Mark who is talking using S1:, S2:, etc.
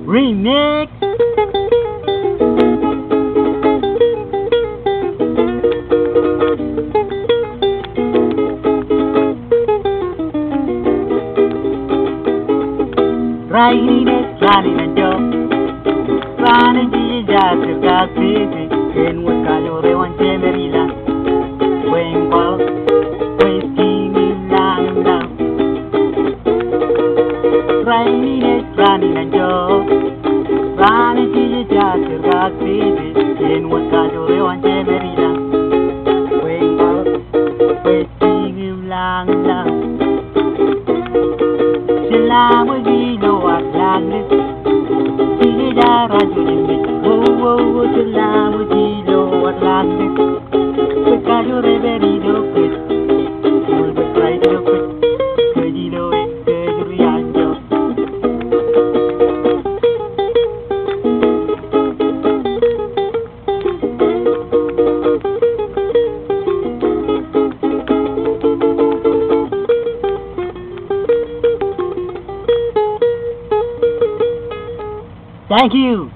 S1: Remix. Rainines lalinan jo Rani jija sirka sisi En wakayo rewan chemerila Wengwa Weskini langa Rainines lalinan jo Rani jija sirka sisi En wakayo rewan chemerila Wengwa Weskini langa Selamu dilo at langit Sila rajulimit Wow, selamu dilo at langit Pagkayo reberido kit Mulbat raido kit Kajilo kajurianjo Thank you.